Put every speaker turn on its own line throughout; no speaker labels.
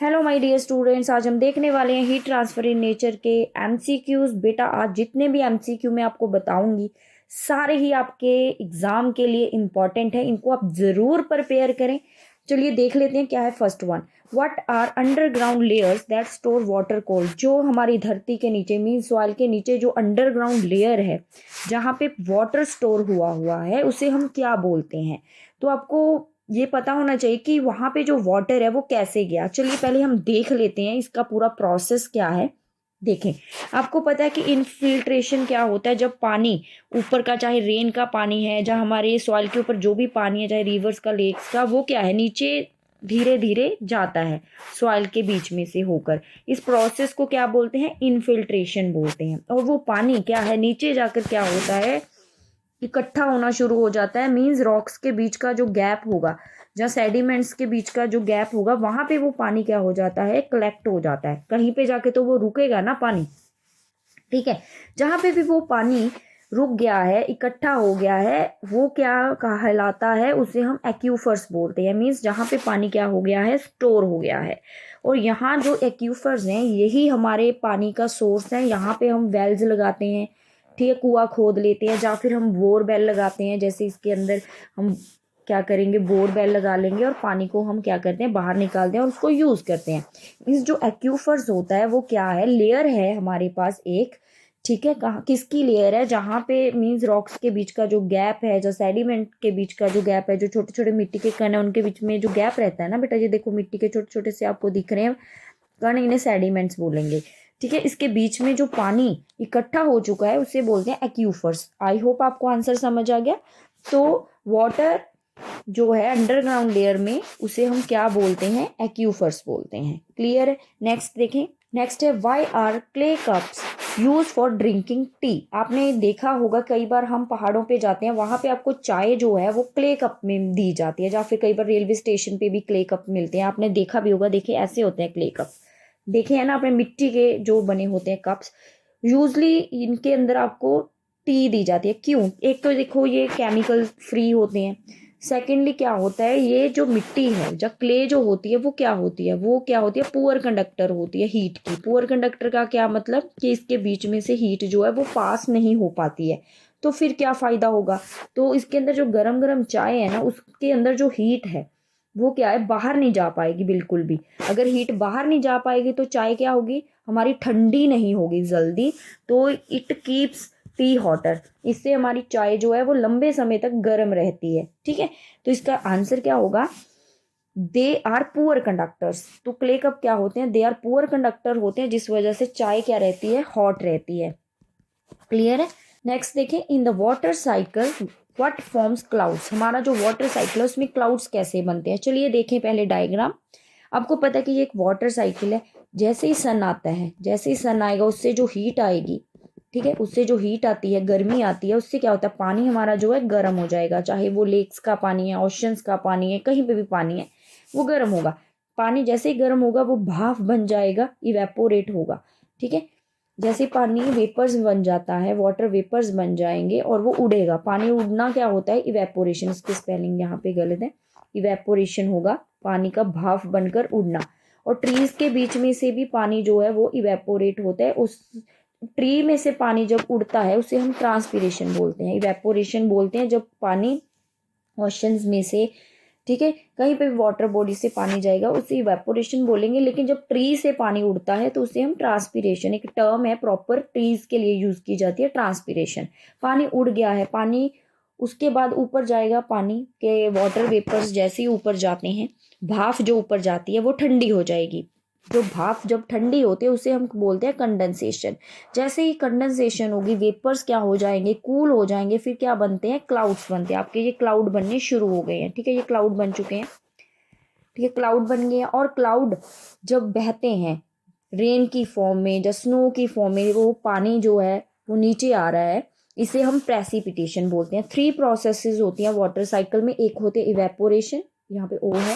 Hello my dear students, आज हम देखने वाले हैं हीट ट्रांसफर इन नेचर के एमसीक्यूज। बेटा आज जितने भी एमसीक्यू मैं आपको बताऊंगी सारे ही आपके एग्जाम के लिए इम्पॉर्टेंट है, इनको आप ज़रूर प्रिपेयर करें। चलिए देख लेते हैं क्या है। First one, what are underground layers that store water called. जो हमारी धरती के नीचे मीन सॉइल के नीचे जो अंडरग्राउंड लेयर है जहाँ पे वाटर स्टोर हुआ है उसे हम क्या बोलते हैं। तो आपको ये पता होना चाहिए कि वहां पे जो वाटर है वो कैसे गया। चलिए पहले हम देख लेते हैं इसका पूरा प्रोसेस क्या है। देखें, आपको पता है कि इनफिल्ट्रेशन क्या होता है। जब पानी ऊपर का, चाहे रेन का पानी है, जहाँ हमारे सॉइल के ऊपर जो भी पानी है, चाहे रिवर्स का, लेक्स का, वो क्या है नीचे धीरे धीरे जाता है सॉइल के बीच में से होकर। इस प्रोसेस को क्या बोलते हैं? इनफिल्ट्रेशन बोलते हैं। और वो पानी क्या है नीचे जाकर क्या होता है, इकट्ठा होना शुरू हो जाता है। मींस रॉक्स के बीच का जो गैप होगा, जहाँ सेडिमेंट्स के बीच का जो गैप होगा, वहां पे वो पानी क्या हो जाता है, कलेक्ट हो जाता है। कहीं पे जाके तो वो रुकेगा ना पानी, ठीक है। जहां पे भी वो पानी रुक गया है, इकट्ठा हो गया है, वो क्या कहलाता है, उसे हम एक्यूफर्स बोलते हैं। मीन्स जहाँ पे पानी क्या हो गया है, स्टोर हो गया है। और यहाँ जो एक्यूफर्स हैं यही हमारे पानी का सोर्स है। यहाँ पे हम वेल्स लगाते हैं, ठीक है, कुआं खोद लेते हैं, या फिर हम बोर वेल लगाते हैं। जैसे इसके अंदर हम क्या करेंगे, बोर वेल लगा लेंगे और पानी को हम क्या करते हैं, बाहर निकालते हैं और उसको यूज करते हैं। इस जो एक्यूफर्स होता है वो क्या है, लेयर है हमारे पास एक, ठीक है। कहाँ किसकी लेयर है, जहाँ पे मीन्स रॉक्स के बीच का जो गैप है, जो सेडिमेंट के बीच का जो गैप है, जो छोटे छोटे मिट्टी के कण है उनके बीच में जो गैप रहता है ना बेटा, ये देखो मिट्टी के छोटे छोटे से आपको दिख रहे हैं कण, इन्हें सेडिमेंट्स बोलेंगे, ठीक है। इसके बीच में जो पानी इकट्ठा हो चुका है उसे बोलते हैं एक्यूफर्स। आई होप आपको आंसर समझ आ गया। तो वाटर जो है अंडरग्राउंड लेयर में उसे हम क्या बोलते हैं, एक्यूफर्स बोलते हैं। क्लियर है। नेक्स्ट देखें, नेक्स्ट है why are clay cups use for drinking tea. आपने देखा होगा कई बार हम पहाड़ों पे जाते हैं, वहां पे आपको चाय जो है वो क्ले कप में दी जाती है, या फिर कई बार रेलवे स्टेशन पे भी क्ले कप मिलते हैं। आपने देखा भी होगा, देखिए ऐसे होते हैं क्ले कप, देखे हैं ना आपने, मिट्टी के जो बने होते हैं कप्स। यूजली इनके अंदर आपको टी दी जाती है। क्यों? एक तो देखो ये केमिकल फ्री होते हैं, सेकेंडली क्या होता है, ये जो मिट्टी है, जब क्ले जो होती है वो क्या होती है, वो क्या होती है, पुअर कंडक्टर होती है हीट की। पुअर कंडक्टर का क्या मतलब कि इसके बीच में से हीट जो है वो पास नहीं हो पाती है। तो फिर क्या फायदा होगा, तो इसके अंदर जो गरम गरम चाय है ना, उसके अंदर जो हीट है वो क्या है, बाहर नहीं जा पाएगी बिल्कुल भी। अगर हीट बाहर नहीं जा पाएगी तो चाय क्या होगी, हमारी ठंडी नहीं होगी जल्दी। तो इट कीप्स टी हॉटर, इससे हमारी चाय जो है वो लंबे समय तक गर्म रहती है, ठीक है। तो इसका आंसर क्या होगा, दे आर पुअर कंडक्टर्स। तो क्ले कप क्या होते हैं, दे आर पुअर कंडक्टर होते हैं, जिस वजह से चाय क्या रहती है, हॉट रहती है। क्लियर है। नेक्स्ट देखें, in the water cycle what forms clouds. हमारा जो वाटर साइकिल है उसमें क्लाउड्स कैसे बनते हैं, चलिए देखें पहले डायग्राम। आपको पता है कि ये एक वाटर साइकिल है। जैसे ही सन आता है, जैसे ही सन आएगा उससे जो हीट आएगी, ठीक है, उससे जो हीट आती है, गर्मी आती है, उससे क्या होता है, पानी हमारा जो है गर्म हो जाएगा। चाहे वो लेक्स का पानी है, ओशंस का पानी है, कहीं पे भी पानी है, वो गर्म होगा। पानी जैसे ही गर्म होगा वो भाप बन जाएगा, इवेपोरेट होगा, ठीक है। जैसे पानी वेपर्स बन जाता है, वाटर वेपर्स बन जाएंगे और वो उड़ेगा। पानी उड़ना क्या होता है, इवेपोरेशन। इसकी स्पेलिंग यहाँ पे गलत है, इवेपोरेशन होगा, पानी का भाप बनकर उड़ना। और ट्रीज के बीच में से भी पानी जो है वो इवेपोरेट होता है। उस ट्री में से पानी जब उड़ता है उसे हम ट्रांसपीरेशन बोलते हैं, इवेपोरेशन बोलते हैं जब पानी ओशंस में से, ठीक है, कहीं पे भी वाटर बॉडी से पानी जाएगा उसे इवेपोरेशन बोलेंगे। लेकिन जब ट्री से पानी उड़ता है तो उसे हम ट्रांसपीरेशन, एक टर्म है प्रॉपर ट्रीज के लिए यूज की जाती है, ट्रांसपीरेशन। पानी उड़ गया है, पानी उसके बाद ऊपर जाएगा, पानी के वाटर वेपर्स जैसे ही ऊपर जाते हैं, भाप जो ऊपर जाती है वो ठंडी हो जाएगी। जो भाप जब ठंडी होती है उसे हम बोलते हैं कंडेंसेशन। जैसे ही कंडेंसेशन होगी, वेपर्स क्या हो जाएंगे, कूल हो जाएंगे, फिर क्या बनते हैं, क्लाउड्स बनते हैं। आपके ये क्लाउड बनने शुरू हो गए हैं, ठीक है, ये क्लाउड बन चुके हैं, ठीक है, क्लाउड बन गए हैं। और क्लाउड जब बहते हैं रेन की फॉर्म में या स्नो की फॉर्म में, वो पानी जो है वो नीचे आ रहा है, इसे हम प्रेसिपिटेशन बोलते हैं। 3 प्रोसेसेस होती हैं वाटर साइकिल में। एक होते हैं इवेपोरेशन, यहाँ पे ओ है,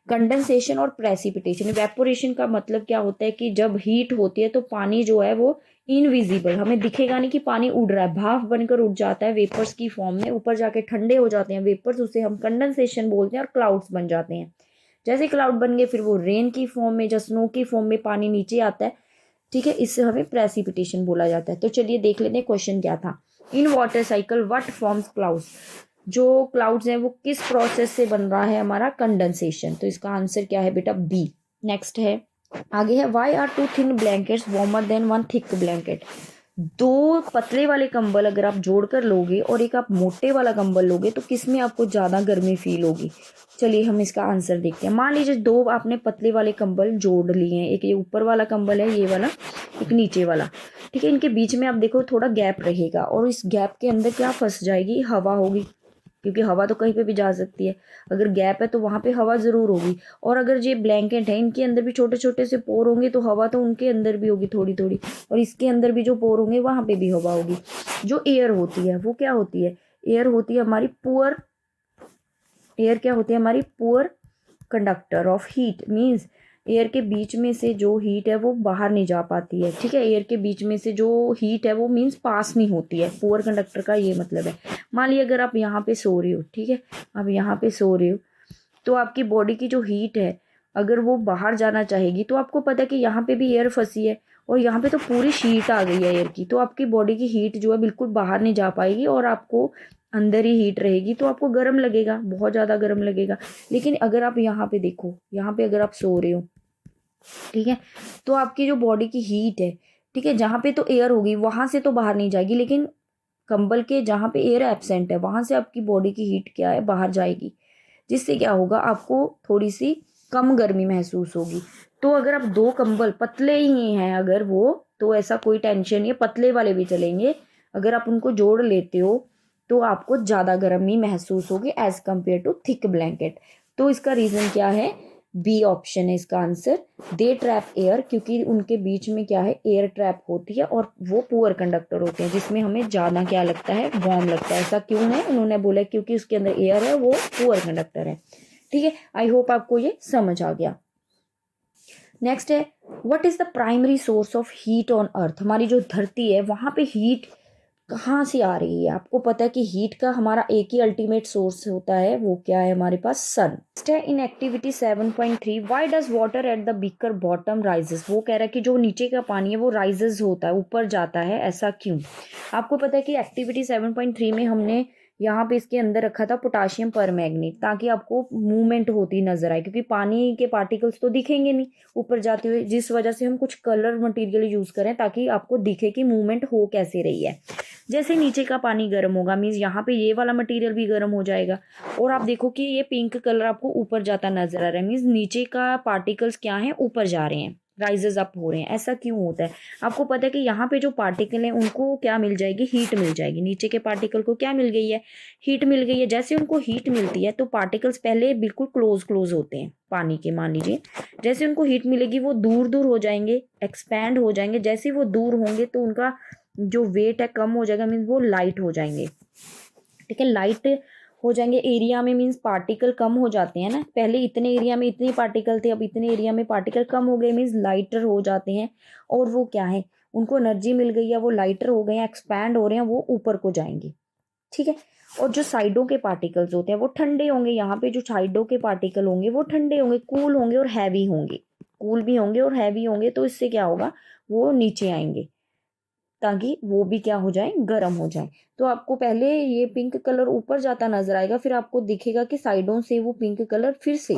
कंडेंसेशन और प्रेसिपिटेशन। इवेपोरेशन का मतलब क्या होता है कि जब हीट होती है तो पानी जो है वो इनविजिबल, हमें दिखेगा नहीं कि पानी उड़ रहा है, भाप बनकर उड़ जाता है वेपर्स की फॉर्म में, ऊपर जाके ठंडे हो जाते हैं वेपर्स, उसे हम कंडेंसेशन बोलते हैं और क्लाउड्स बन जाते हैं, जैसे क्लाउड बन गए फिर वो रेन की फॉर्म में या स्नो की फॉर्म में पानी नीचे आता है, ठीक है, इससे हमें प्रेसिपिटेशन बोला जाता है। तो चलिए देख लेते हैं क्वेश्चन क्या था। In water cycle what forms clouds, जो क्लाउड्स हैं वो किस प्रोसेस से बन रहा है, हमारा कंडेंसेशन। तो इसका आंसर क्या है बेटा, बी। नेक्स्ट है, आगे है, why are two thin blankets warmer than one thick blanket. दो पतले वाले कंबल अगर आप जोड़कर लोगे और एक आप मोटे वाला कंबल लोगे तो किस में आपको ज़्यादा गर्मी फील होगी। चलिए हम इसका आंसर देखते हैं। मान लीजिए दो आपने पतले वाले कंबल जोड़ लिए हैं, एक ये ऊपर वाला कंबल है ये वाला, एक नीचे वाला, ठीक है। इनके बीच में आप देखो थोड़ा गैप रहेगा और इस गैप के अंदर क्या फंस जाएगी, हवा होगी, क्योंकि हवा तो कहीं पे भी जा सकती है। अगर गैप है तो वहाँ पे हवा ज़रूर होगी। और अगर ये ब्लैंकेट है इनके अंदर भी छोटे छोटे से पोर होंगे तो हवा तो उनके अंदर भी होगी थोड़ी थोड़ी, और इसके अंदर भी जो पोर होंगे वहाँ पे भी हवा होगी। जो एयर होती है वो क्या होती है, एयर होती है हमारी पुअर, एयर क्या होती है हमारी poor conductor of heat. Means air के बीच में से जो हीट है वो बाहर नहीं जा पाती है, ठीक है। एयर के बीच में से जो हीट है वो मीन्स पास नहीं होती है, पुअर कंडक्टर का ये मतलब है। मान लीजिए अगर आप यहाँ पे सो रहे हो, ठीक है, आप यहाँ पे सो रहे हो तो आपकी बॉडी की जो हीट है अगर वो बाहर जाना चाहेगी तो आपको पता है कि यहाँ पे भी एयर फंसी है और यहाँ पे तो पूरी शीट आ गई है एयर की, तो आपकी बॉडी की हीट जो है बिल्कुल बाहर नहीं जा पाएगी और आपको अंदर ही हीट रहेगी, तो आपको गर्म लगेगा, बहुत ज़्यादा गर्म लगेगा। लेकिन अगर आप यहाँ पे देखो, यहाँ पे अगर आप सो रहे हो, ठीक है, तो आपकी जो बॉडी की हीट है, ठीक है, जहाँ पे तो एयर होगी वहां से तो बाहर नहीं जाएगी, लेकिन कंबल के जहाँ पे एयर एब्सेंट है वहां से आपकी बॉडी की हीट क्या है, बाहर जाएगी, जिससे क्या होगा, आपको थोड़ी सी कम गर्मी महसूस होगी। तो अगर आप दो कंबल पतले ही हैं अगर वो, तो ऐसा कोई टेंशन नहीं है, पतले वाले भी चलेंगे, अगर आप उनको जोड़ लेते हो तो आपको ज़्यादा गर्मी महसूस होगी as compare to thick blanket. तो इसका रीज़न क्या है, बी ऑप्शन है इसका आंसर। दे ट्रैप एयर, क्योंकि उनके बीच में क्या है, एयर ट्रैप होती है और वो पुअर कंडक्टर होते हैं जिसमें हमें ज़्यादा क्या लगता है, वार्म लगता है। ऐसा क्यों है, उन्होंने बोला क्योंकि उसके अंदर एयर है, वो पुअर कंडक्टर है, ठीक है। आई होप आपको ये समझ आ गया। नेक्स्ट है, what is the primary source of heat on earth. हमारी जो धरती है वहां पे हीट कहाँ से आ रही है। आपको पता है कि हीट का हमारा एक ही अल्टीमेट सोर्स होता है, वो क्या है हमारे पास, सन। नेक्स्ट है, in activity 7.3 why does water at the beaker bottom rises. वो कह रहा है कि जो नीचे का पानी है वो राइजेस होता है, ऊपर जाता है, ऐसा क्यों। आपको पता है कि एक्टिविटी 7.3 में हमने यहाँ पे इसके अंदर रखा था पोटाशियम परमैंगनेट, ताकि आपको मूवमेंट होती नजर आए, क्योंकि पानी के पार्टिकल्स तो दिखेंगे नहीं ऊपर जाते हुए, जिस वजह से हम कुछ कलर मटेरियल यूज करें ताकि आपको दिखे कि मूवमेंट हो कैसे रही है। जैसे नीचे का पानी गर्म होगा मीन्स यहाँ पे ये वाला मटेरियल भी गर्म हो जाएगा, और आप देखो कि ये पिंक कलर आपको ऊपर जाता नजर आ रहा है, मीन्स नीचे का पार्टिकल्स क्या है, ऊपर जा रहे हैं, राइजेस अप हो रहे हैं। ऐसा क्यों होता है, आपको पता है कि यहाँ पे जो पार्टिकल हैं उनको क्या मिल जाएगी, हीट मिल जाएगी। नीचे के पार्टिकल को क्या मिल गई है, हीट मिल गई है। जैसे उनको हीट मिलती है तो पार्टिकल्स पहले बिल्कुल क्लोज क्लोज होते हैं पानी के, मान लीजिए जैसे उनको हीट मिलेगी वो दूर दूर हो जाएंगे, एक्सपैंड हो जाएंगे। जैसे वो दूर होंगे तो उनका जो वेट है कम हो जाएगा, मीन्स वो लाइट हो जाएंगे, ठीक है, लाइट हो जाएंगे एरिया में, मीन्स पार्टिकल कम हो जाते हैं ना, पहले इतने एरिया में इतने पार्टिकल थे, अब इतने एरिया में पार्टिकल कम हो गए, मीन्स लाइटर हो जाते हैं। और वो क्या है, उनको एनर्जी मिल गई है, वो लाइटर हो गए हैं, एक्सपैंड हो रहे हैं, वो ऊपर को जाएंगे, ठीक है। और जो साइडों के पार्टिकल्स होते हैं वो ठंडे होंगे, यहाँ पे जो साइडों के पार्टिकल होंगे वो ठंडे होंगे, कूल होंगे और हैवी होंगे, कूल भी होंगे और हैवी होंगे, तो इससे क्या होगा, वो नीचे आएंगे ताकि वो भी क्या हो जाए, गर्म हो जाए। तो आपको पहले ये पिंक कलर ऊपर जाता नजर आएगा, फिर आपको दिखेगा कि साइडों से वो पिंक कलर फिर से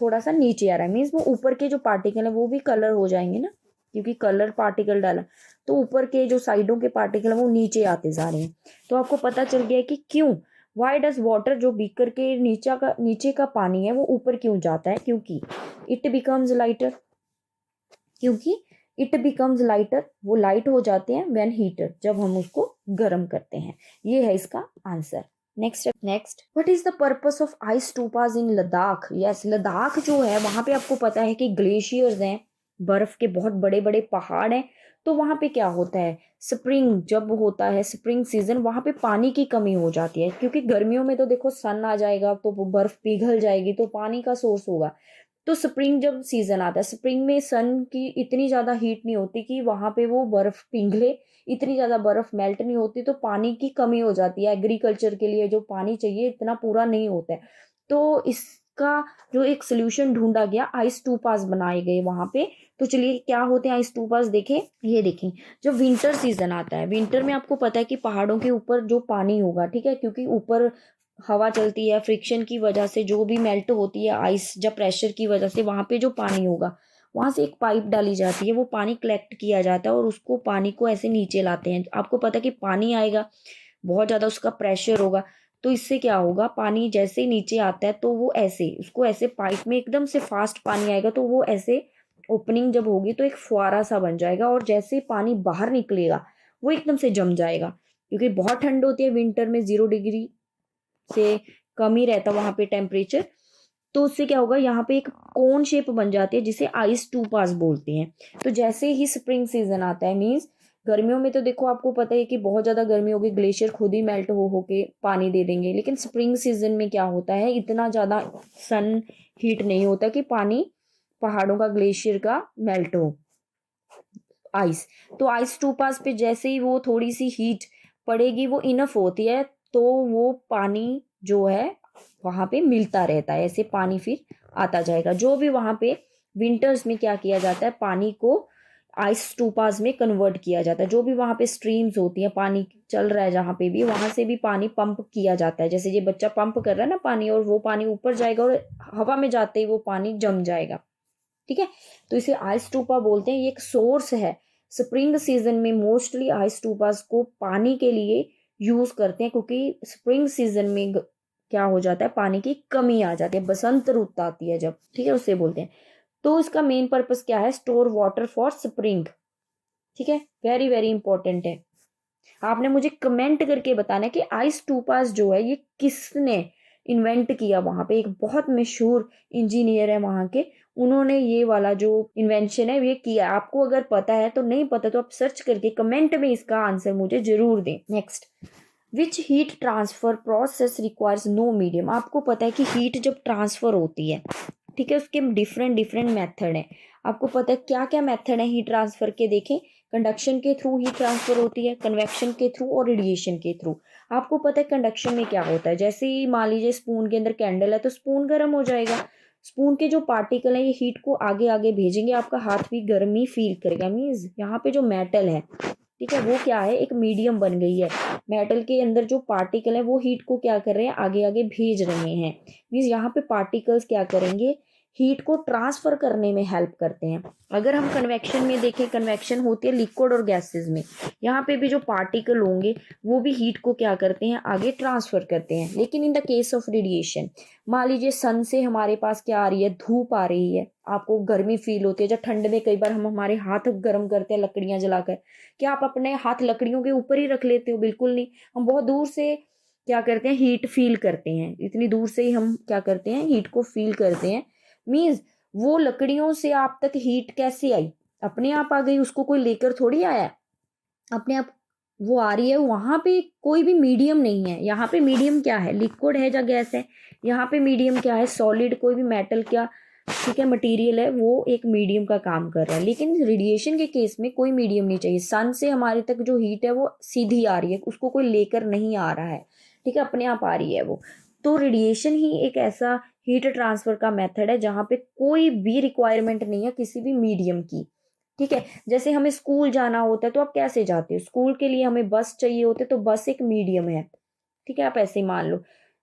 थोड़ा सा नीचे आ रहा है, मीन्स वो ऊपर के जो पार्टिकल है वो भी कलर हो जाएंगे ना, क्योंकि कलर पार्टिकल डाला, तो ऊपर के जो साइडों के पार्टिकल है वो नीचे आते जा रहे हैं। तो आपको पता चल गया कि क्यों, वाई डज वाटर, जो बीकर के नीचे का पानी है वो ऊपर क्यों जाता है, क्योंकि इट बिकम्स लाइटर, क्योंकि इट बिकम्स लाइटर, वो लाइट हो जाते हैं व्हेन हीटर, जब हम उसको गर्म करते हैं। ये है इसका answer. Next what is the purpose of ice stupas in Ladakh. Yes, Ladakh जो है वहां पे आपको पता है कि ग्लेशियर्स हैं, बर्फ के बहुत बड़े बड़े पहाड़ हैं। तो वहां पे क्या होता है, स्प्रिंग जब होता है, स्प्रिंग सीजन, वहां पे पानी की कमी हो जाती है, क्योंकि गर्मियों में तो देखो सन आ जाएगा तो वो बर्फ पिघल जाएगी तो पानी का सोर्स होगा। तो स्प्रिंग जब सीजन आता है, स्प्रिंग में सन की इतनी ज्यादा हीट नहीं होती कि वहां पे वो बर्फ पिघले, इतनी ज्यादा बर्फ मेल्ट नहीं होती, तो पानी की कमी हो जाती है। एग्रीकल्चर के लिए जो पानी चाहिए इतना पूरा नहीं होता है, तो इस उसका जो एक सोल्यूशन ढूंढा गया, आइस टू पास बनाए गए वहां पे। तो चलिए क्या होते हैं आइस टू पास देखें। ये देखें, जो विंटर सीजन आता है, विंटर में आपको पता है कि पहाड़ों के ऊपर जो पानी होगा, ठीक है, क्योंकि ऊपर हवा चलती है, फ्रिक्शन की वजह से जो भी मेल्ट होती है आइस, जब प्रेशर की वजह से वहां पे जो पानी होगा, वहां से एक पाइप डाली जाती है, वो पानी कलेक्ट किया जाता है और उसको पानी को ऐसे नीचे लाते हैं। आपको पता है कि पानी आएगा, बहुत ज्यादा उसका प्रेशर होगा, तो इससे क्या होगा, पानी जैसे ही नीचे आता है तो वो ऐसे उसको ऐसे पाइप में एकदम से फास्ट पानी आएगा, तो वो ऐसे ओपनिंग जब होगी तो एक फुहारा सा बन जाएगा, और जैसे ही पानी बाहर निकलेगा वो एकदम से जम जाएगा। क्योंकि बहुत ठंड होती है विंटर में, 0 डिग्री से कम ही रहता वहां पे टेम्परेचर। तो उससे क्या होगा, यहाँ पे एक कोन शेप बन जाती है जिसे आइस टू पास बोलते हैं। तो जैसे ही स्प्रिंग सीजन आता है, मीन्स गर्मियों में तो देखो आपको पता है कि बहुत ज्यादा गर्मी होगी, ग्लेशियर खुद ही मेल्ट हो के पानी दे देंगे। लेकिन स्प्रिंग सीजन में क्या होता है, इतना ज्यादा सन हीट नहीं होता कि पानी पहाड़ों का, ग्लेशियर का मेल्ट हो, आइस। तो आइस टू पास पे जैसे ही वो थोड़ी सी हीट पड़ेगी, वो इनफ होती है, तो वो पानी जो है वहां पे मिलता रहता है, ऐसे पानी फिर आता जाएगा। जो भी वहां पे विंटर्स में क्या किया जाता है, पानी को आइस टू पास में कन्वर्ट किया जाता है। जो भी वहां पे स्ट्रीम्स होती है, पानी चल रहा है जहां पे भी, वहां से भी पानी पंप किया जाता है। जैसे ये बच्चा पंप कर रहा है ना पानी, और वो पानी ऊपर जाएगा और हवा में जाते ही वो पानी जम जाएगा, ठीक है। तो इसे आइस टूपा बोलते हैं, ये एक सोर्स है। स्प्रिंग सीजन में मोस्टली आइस टूपास को पानी के लिए यूज करते हैं, क्योंकि स्प्रिंग सीजन में क्या हो जाता है, पानी की कमी आ जाती है, बसंत रुत आती है जब, ठीक है, उससे बोलते हैं। तो इसका मेन पर्पस क्या है, स्टोर वाटर फॉर स्प्रिंग, ठीक है, वेरी वेरी इंपॉर्टेंट है। आपने मुझे कमेंट करके बताना है कि आइस टूपास जो है ये किसने इन्वेंट किया। वहां पे एक बहुत मशहूर इंजीनियर है वहां के, उन्होंने ये वाला जो इन्वेंशन है ये किया। आपको अगर पता है तो, नहीं पता तो आप सर्च करके कमेंट में इसका आंसर मुझे जरूर दें। Next, which heat transfer process requires no medium. आपको पता है कि हीट जब ट्रांसफर होती है, ठीक है, उसके डिफरेंट डिफरेंट मेथड है। आपको पता है क्या क्या मेथड है हीट ट्रांसफर के, देखें। कंडक्शन के थ्रू हीट ट्रांसफर होती है, कन्वेक्शन के थ्रू और रेडिएशन के थ्रू। आपको पता है कंडक्शन में क्या होता है, जैसे ही मान लीजिए स्पून के अंदर कैंडल है तो स्पून गर्म हो जाएगा, स्पून के जो पार्टिकल है ये हीट को आगे आगे भेजेंगे, आपका हाथ भी गर्मी फील करेगा। मीन्स यहाँ पे जो मेटल है, ठीक है, वो क्या है, एक मीडियम बन गई है। मेटल के अंदर जो पार्टिकल है वो हीट को क्या कर रहे हैं, आगे आगे भेज रहे हैं। मीन्स यहाँ पे पार्टिकल्स क्या करेंगे, हीट को ट्रांसफर करने में हेल्प करते हैं। अगर हम कन्वेक्शन में देखें, कन्वेक्शन होती है लिक्विड और गैसेस में, यहाँ पे भी जो पार्टिकल होंगे वो भी हीट को क्या करते हैं, आगे ट्रांसफर करते हैं। लेकिन in the case of radiation, मान लीजिए सन से हमारे पास क्या आ रही है, धूप आ रही है, आपको गर्मी फील होती है। जब ठंड में कई बार हम हमारे हाथ गर्म करते हैं लकड़ियां जलाकर, क्या आप अपने हाथ लकड़ियों के ऊपर ही रख लेते हो? बिल्कुल नहीं, हम बहुत दूर से क्या करते हैं, हीट फील करते हैं, इतनी दूर से ही हम क्या करते हैं, हीट को फील करते हैं। मीन्स वो लकड़ियों से आप तक हीट कैसे आई, अपने आप आ गई, उसको कोई लेकर थोड़ी आया, अपने आप वो आ रही है। वहां पे कोई भी मीडियम नहीं है। यहाँ पे मीडियम क्या है, लिक्विड है या गैस है। यहाँ पे मीडियम क्या है, सॉलिड, कोई भी मेटल क्या, ठीक है, मटेरियल है, वो एक मीडियम का काम कर रहा है। लेकिन रेडिएशन के केस में कोई मीडियम नहीं चाहिए। सन से हमारे तक जो हीट है वो सीधी आ रही है, उसको कोई लेकर नहीं आ रहा है, ठीक है, अपने आप आ रही है वो। तो रेडिएशन ही एक ऐसा हीट ट्रांसफर का मेथड है जहाँ पे कोई भी रिक्वायरमेंट नहीं है किसी भी मीडियम की, ठीक है। जैसे हमें स्कूल जाना होता है तो आप कैसे जाते हो, स्कूल के लिए हमें बस चाहिए होते, तो बस एक मीडियम है, ठीक है, आप ऐसे ही मान लो।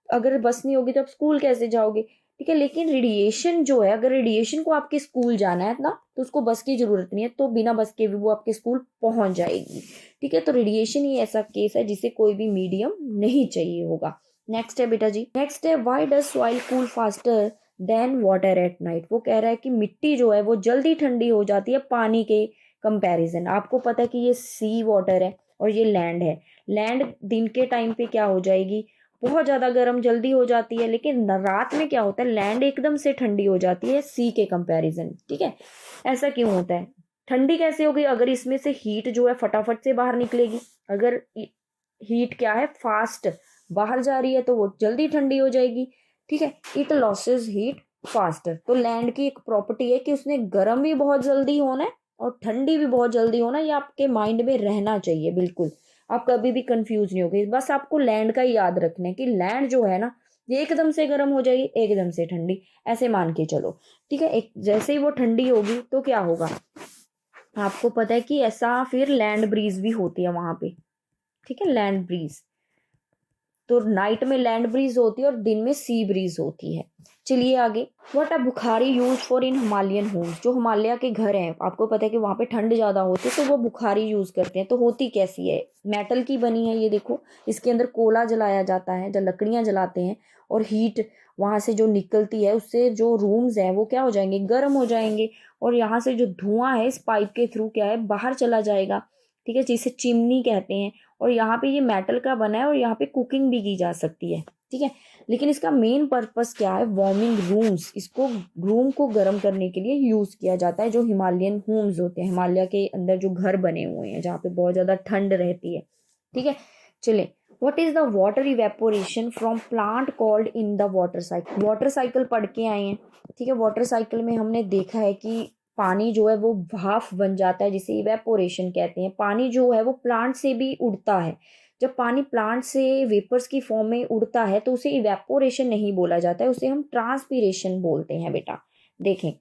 अगर बस नहीं होगी तो आप स्कूल कैसे जाओगे, ठीक है। लेकिन रेडिएशन जो है, अगर रेडिएशन को आपके स्कूल जाना है ना, तो उसको बस की जरूरत नहीं है, तो बिना बस के भी वो आपके स्कूल पहुंच जाएगी, ठीक है। तो रेडिएशन ही ऐसा केस है जिसे कोई भी मीडियम नहीं चाहिए होगा। नेक्स्ट है बेटा जी, नेक्स्ट है, why does soil cool faster than water at night. वो कह रहा है कि मिट्टी जो है वो जल्दी ठंडी हो जाती है पानी के कंपैरिजन। आपको पता है कि ये सी वाटर है और ये लैंड है। लैंड दिन के टाइम पे क्या हो जाएगी, बहुत ज्यादा गर्म जल्दी हो जाती है, लेकिन रात में क्या होता है, लैंड एकदम से ठंडी हो जाती है सी के कंपैरिजन, ठीक है। ऐसा क्यों होता है, ठंडी कैसे होगी, अगर इसमें से हीट जो है फटाफट से बाहर निकलेगी। अगर हीट क्या है, फास्ट बाहर जा रही है तो वो जल्दी ठंडी हो जाएगी, ठीक है। It losses heat faster. तो लैंड की एक प्रॉपर्टी है कि उसने गर्म भी बहुत जल्दी होना है और ठंडी भी बहुत जल्दी होना है। ये आपके माइंड में रहना चाहिए बिल्कुल, आप कभी भी कंफ्यूज नहीं होगे। बस आपको लैंड का ही याद रखना है कि लैंड जो है ना ये एकदम से गर्म हो जाएगी, एकदम से ठंडी, ऐसे मान के चलो। ठीक है, एक जैसे ही वो ठंडी होगी तो क्या होगा, आपको पता है कि ऐसा फिर लैंड ब्रीज भी होती है वहां पे। ठीक है, लैंड ब्रीज, तो नाइट में लैंड ब्रीज होती है और दिन में सी ब्रीज होती है। चलिए आगे, what are bukhari use for in Himalayan homes. जो हिमालय के घर हैं, आपको पता है कि वहां पे ठंड ज्यादा होती है, तो वो बुखारी यूज करते हैं। तो होती कैसी है, मेटल की बनी है, ये देखो, इसके अंदर कोला जलाया जाता है, जब लकड़ियां जलाते हैं और हीट वहां से जो निकलती है, उससे जो रूम्स हैं वो क्या हो जाएंगे, गर्म हो जाएंगे। और यहाँ से जो धुआं है इस पाइप के थ्रू क्या है, बाहर चला जाएगा। ठीक है, जिसे चिमनी कहते हैं। और यहाँ पे ये मेटल का बना है और यहाँ पे कुकिंग भी की जा सकती है। ठीक है, लेकिन इसका मेन पर्पस क्या है, वार्मिंग रूम्स, इसको रूम को गर्म करने के लिए यूज किया जाता है। जो हिमालयन होम्स होते हैं, हिमालय के अंदर जो घर बने हुए हैं जहाँ पे बहुत ज्यादा ठंड रहती है। ठीक है, चले, what is the water evaporation from plant called in the water cycle. Water cycle पढ़ के आए हैं। ठीक है, वाटर साइकिल में हमने देखा है कि पानी जो है वो भाप बन जाता है, जिसे इवेपोरेशन कहते हैं। पानी जो है वो प्लांट से भी उड़ता है। जब पानी प्लांट से वेपर्स की फॉर्म में उड़ता है तो उसे इवेपोरेशन नहीं बोला जाता है, उसे हम ट्रांसपीरेशन बोलते हैं बेटा। देखें,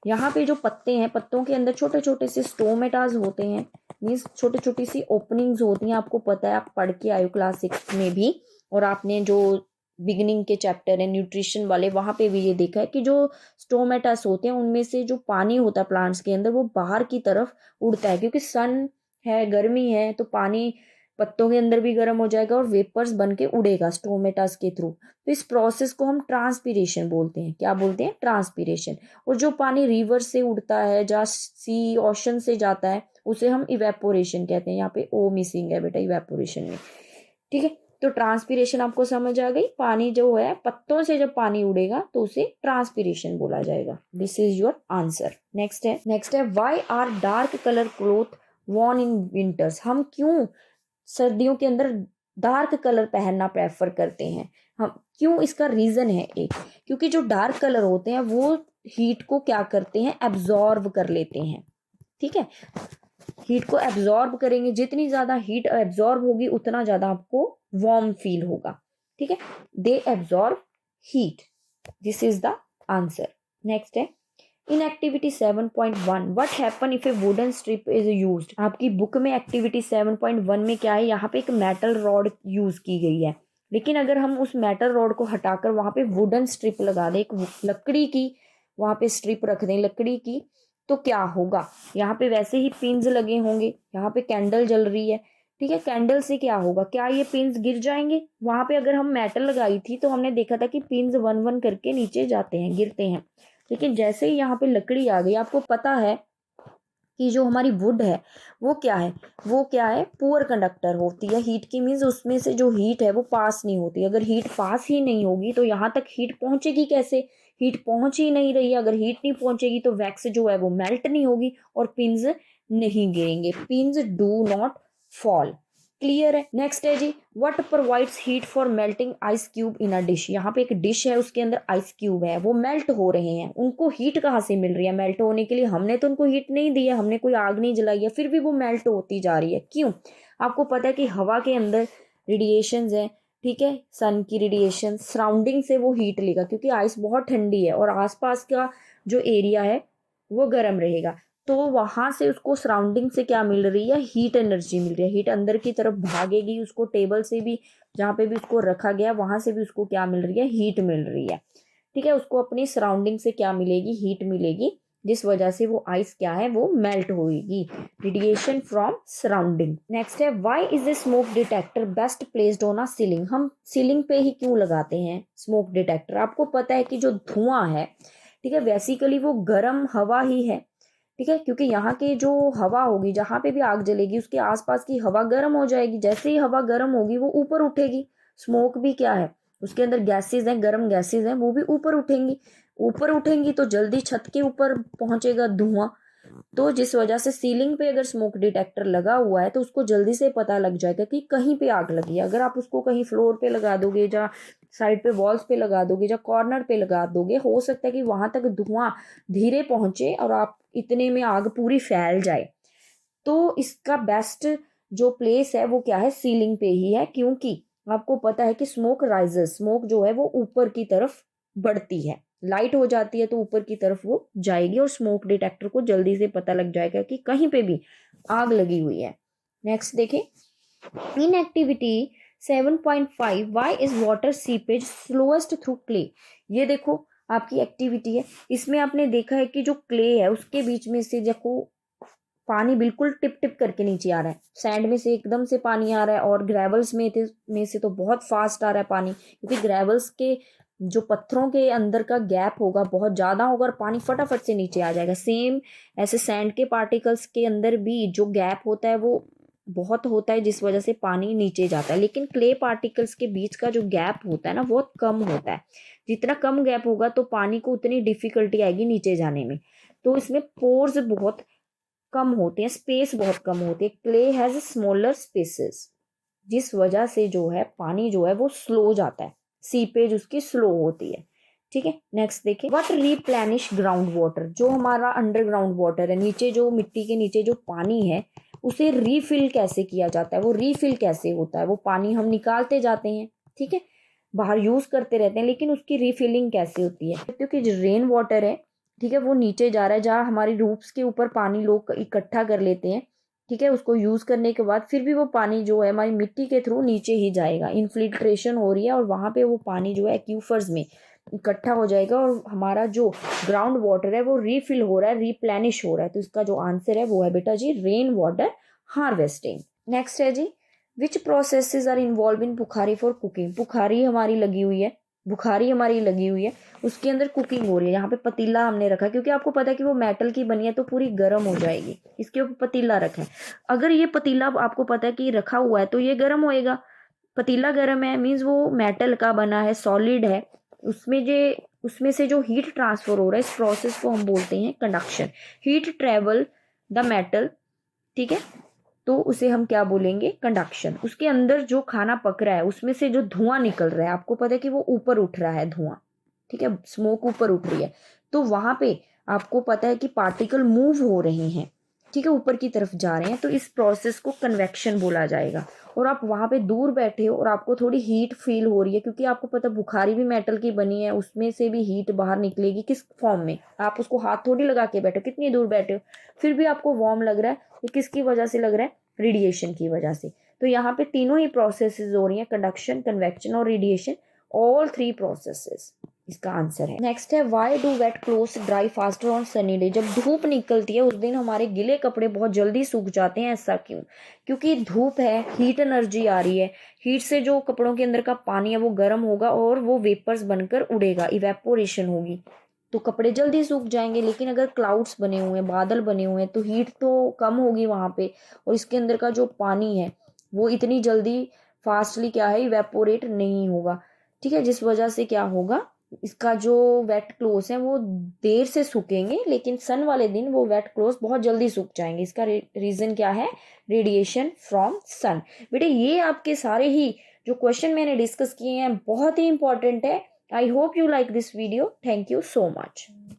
यहाँ पे जो पत्ते हैं, पत्तों के अंदर छोटे छोटे से स्टोमेटाज होते हैं, मीन्स छोटी छोटी सी ओपनिंग्स होती हैं। आपको पता है, आप पढ़ के आए हो क्लास 6 में भी, और आपने जो बिगिनिंग के चैप्टर है न्यूट्रिशन वाले, वहां पे भी ये देखा है कि जो स्टोमेटास होते हैं उनमें से जो पानी होता है प्लांट्स के अंदर, वो बाहर की तरफ उड़ता है। क्योंकि सन है, गर्मी है, तो पानी पत्तों के अंदर भी गर्म हो जाएगा और वेपर्स बन के उड़ेगा स्टोमेटास के थ्रू। तो इस प्रोसेस को हम ट्रांसपीरेशन बोलते हैं। क्या बोलते हैं, ट्रांसपीरेशन। और जो पानी रिवर से उड़ता है, जहाँ सी ओशन से जाता है, उसे हम इवेपोरेशन कहते हैं। यहाँ पे ओ मिसिंग है बेटा इवेपोरेशन में। ठीक है, तो ट्रांसपीरेशन आपको समझ आ गई। पानी जो है, पत्तों से जब पानी उड़ेगा तो उसे ट्रांसपीरेशन बोला जाएगा। This is your answer. Next है why are dark colour cloth worn in winters. हम क्यों सर्दियों के अंदर डार्क कलर पहनना प्रेफर करते हैं, हम क्यों, इसका रीजन है एक, क्योंकि जो डार्क कलर होते हैं वो हीट को क्या करते हैं, एब्जॉर्ब कर लेते हैं। ठीक है, हीट को एब्जॉर्ब करेंगे, जितनी ज्यादा हीट एब्जॉर्ब होगी उतना ज्यादा आपको वार्म फील होगा। ठीक है, they absorb heat. This is the answer. Next है in activity 7.1 what happen if a wooden strip is used. आपकी बुक में एक्टिविटी 7.1 में क्या है, यहाँ पे एक मेटल रॉड यूज की गई है। लेकिन अगर हम उस मेटल रॉड को हटाकर वहां पे वुडन स्ट्रिप लगा दें, एक लकड़ी की वहां पे स्ट्रिप रख दें लकड़ी की, तो क्या होगा, यहाँ पे वैसे ही पिंस लगे होंगे, यहाँ पे कैंडल जल रही है। ठीक है, कैंडल से क्या होगा, क्या ये पिंस गिर जाएंगे। वहां पे अगर हम मेटल लगाई थी तो हमने देखा था कि पिंस वन वन करके नीचे जाते हैं, गिरते हैं। लेकिन जैसे ही यहाँ पे लकड़ी आ गई, आपको पता है कि जो हमारी वुड है वो क्या है, पुअर कंडक्टर होती है हीट की। मीन्स उसमें से जो हीट है वो पास नहीं होती। अगर हीट पास ही नहीं होगी तो यहाँ तक हीट पहुंचेगी कैसे, हीट पहुंच ही नहीं रही है। अगर हीट नहीं पहुंचेगी तो वैक्स जो है वो मेल्ट नहीं होगी और पिंस नहीं गिरेंगे, pins do not fall. Clear है। नेक्स्ट है जी, what provides heat for melting ice cube in a dish. यहाँ पे एक डिश है, उसके अंदर आइस क्यूब है, वो मेल्ट हो रहे हैं, उनको हीट कहाँ से मिल रही है मेल्ट होने के लिए। हमने तो उनको हीट नहीं दी है, हमने कोई आग नहीं जलाई है, फिर भी वो मेल्ट होती जा रही है। क्यों, आपको पता है कि हवा के अंदर रेडिएशंस है। ठीक है, सन की रेडिएशन सराउंडिंग से वो हीट लेगा, क्योंकि आइस बहुत ठंडी है और आसपास का जो एरिया है वो गर्म रहेगा। तो वहां से उसको सराउंडिंग से क्या मिल रही है, हीट एनर्जी मिल रही है। हीट अंदर की तरफ भागेगी, उसको टेबल से भी, जहाँ पे भी उसको रखा गया वहां से भी उसको क्या मिल रही है, हीट मिल रही है। ठीक है, उसको अपनी सराउंडिंग से क्या मिलेगी, हीट मिलेगी, जिस वजह से वो आइस क्या है, वो मेल्ट होगी। Radiation from surrounding. नेक्स्ट है why is a smoke detector best placed on a ceiling. हम सीलिंग पे ही क्यों लगाते हैं स्मोक डिटेक्टर। आपको पता है कि जो धुआं है, ठीक है, बेसिकली वो गर्म हवा ही है। ठीक है, क्योंकि यहाँ की जो हवा होगी, जहाँ पे भी आग जलेगी उसके आसपास की हवा गर्म हो जाएगी। जैसे ही हवा गर्म होगी वो ऊपर उठेगी। स्मोक भी क्या है, उसके अंदर गैसेज हैं, गर्म गैसेज हैं, वो भी ऊपर उठेंगी। ऊपर उठेंगी तो जल्दी छत के ऊपर पहुंचेगा धुआं। तो जिस वजह से सीलिंग पे अगर स्मोक डिटेक्टर लगा हुआ है तो उसको जल्दी से पता लग जाएगा कि कहीं पे आग लगी है। अगर आप उसको कहीं फ्लोर पे लगा दोगे, या साइड पे वॉल्स पे लगा दोगे, या कॉर्नर पे लगा दोगे, हो सकता है कि वहां तक धुआं धीरे पहुंचे और आप इतने में आग पूरी फैल जाए। तो इसका बेस्ट जो प्लेस है वो क्या है, सीलिंग पे ही है। क्योंकि आपको पता है कि स्मोक राइजेस, स्मोक जो है वो ऊपर की तरफ बढ़ती है, लाइट हो जाती है तो ऊपर की तरफ वो जाएगी और स्मोक डिटेक्टर को जल्दी से पता लग जाएगा कि कहीं पे भी आग लगी हुई है। नेक्स्ट देखें, in activity 7.5 why is water seepage slowest through clay. ये देखो आपकी एक्टिविटी है, इसमें आपने देखा है कि जो क्ले है उसके बीच में से देखो पानी बिल्कुल टिप टिप करके नीचे आ रहा है, सैंड में से एकदम से पानी आ रहा है और ग्रेवल्स में से तो बहुत फास्ट आ रहा है पानी, क्योंकि ग्रेवल्स के जो पत्थरों के अंदर का गैप होगा बहुत ज़्यादा होगा और पानी फटाफट से नीचे आ जाएगा। सेम ऐसे सैंड के पार्टिकल्स के अंदर भी जो गैप होता है वो बहुत होता है, जिस वजह से पानी नीचे जाता है। लेकिन क्ले पार्टिकल्स के बीच का जो गैप होता है ना बहुत कम होता है, जितना कम गैप होगा तो पानी को उतनी डिफिकल्टी आएगी नीचे जाने में। तो इसमें पोर्स बहुत कम होते हैं, स्पेस बहुत कम होती है। क्ले हैज स्मॉलर स्पेसेस, जिस वजह से जो है पानी जो है वो स्लो जाता है, सीपेज उसकी स्लो होती है। ठीक है, नेक्स्ट देखिए, व्हाट रिप्लेनिश ग्राउंड वाटर। जो हमारा अंडरग्राउंड वाटर है, नीचे जो मिट्टी के नीचे जो पानी है उसे रीफिल कैसे किया जाता है, वो रीफिल कैसे होता है, वो पानी हम निकालते जाते हैं, ठीक है, बाहर यूज करते रहते हैं, लेकिन उसकी रीफिलिंग कैसे होती है, क्योंकि जो रेन वाटर है, ठीक है, वो नीचे जा रहा है, जहाँ हमारी रूफ्स के ऊपर पानी लोग इकट्ठा कर लेते हैं, ठीक है, उसको यूज करने के बाद फिर भी वो पानी जो है हमारी मिट्टी के थ्रू नीचे ही जाएगा, इनफिल्ट्रेशन हो रही है और वहां पे वो पानी जो है एक्यूफर्स में इकट्ठा हो जाएगा और हमारा जो ग्राउंड वाटर है वो रीफिल हो रहा है, रिप्लेनिश हो रहा है। तो इसका जो आंसर है वो है बेटा जी रेन वाटर हार्वेस्टिंग। नेक्स्ट है जी, which processes are involve in bukhari for cooking. Bukhari हमारी लगी हुई है, बुखारी हमारी लगी हुई है, उसके अंदर कुकिंग हो रही है। यहाँ पे पतीला हमने रखा क्योंकि आपको पता है कि वो मेटल की बनी है तो पूरी गर्म हो जाएगी, इसके ऊपर पतीला रखा है। अगर ये पतीला आपको पता है कि रखा हुआ है तो ये गर्म होएगा, पतीला गर्म है मीन्स वो मेटल का बना है, सॉलिड है, उसमें से जो हीट ट्रांसफर हो रहा है इस प्रोसेस को हम बोलते हैं conduction. Heat travel the metal, ठीक है, तो उसे हम क्या बोलेंगे, कंडक्शन। उसके अंदर जो खाना पक रहा है उसमें से जो धुआं निकल रहा है, आपको पता है कि वो ऊपर उठ रहा है धुआं, ठीक है, स्मोक ऊपर उठ रही है, तो वहां पे आपको पता है कि पार्टिकल मूव हो रहे हैं, ठीक है, ऊपर की तरफ जा रहे हैं, तो इस प्रोसेस को कन्वेक्शन बोला जाएगा। और आप वहां पे दूर बैठे हो और आपको थोड़ी हीट फील हो रही है, क्योंकि आपको पता है बुखारी भी मेटल की बनी है, उसमें से भी हीट बाहर निकलेगी, किस फॉर्म में, आप उसको हाथ थोड़ी लगा के बैठे हो, कितनी दूर बैठे हो, फिर भी आपको वार्म लग रहा है, ये किसकी वजह से लग रहा है, रेडिएशन की वजह से। तो यहाँ पे तीनों ही प्रोसेसेस हो रही हैं, कंडक्शन, कन्वेक्शन और रेडिएशन, ऑल थ्री प्रोसेसेस इसका आंसर है। नेक्स्ट है, why do wet clothes dry faster on sunny day. जब धूप निकलती है उस दिन हमारे गीले कपड़े बहुत जल्दी सूख जाते हैं, ऐसा क्यों, क्योंकि धूप है, हीट एनर्जी आ रही है, हीट से जो कपड़ों के अंदर का पानी है वो गर्म होगा और वो वेपर्स बनकर उड़ेगा, इवेपोरेशन होगी, तो कपड़े जल्दी सूख जाएंगे। लेकिन अगर क्लाउड्स बने हुए हैं, बादल बने हुए हैं, तो हीट तो कम होगी वहां पे और इसके अंदर का जो पानी है वो इतनी जल्दी फास्टली क्या है, इवेपोरेट नहीं होगा, ठीक है, जिस वजह से क्या होगा, इसका जो वेट क्लोथ है वो देर से सूखेंगे, लेकिन सन वाले दिन वो वेट क्लोथ बहुत जल्दी सूख जाएंगे। इसका रीजन क्या है, रेडिएशन फ्रॉम सन। बेटे ये आपके सारे ही जो क्वेश्चन मैंने डिस्कस किए हैं बहुत ही इंपॉर्टेंट है। I hope you like this video, thank you so much.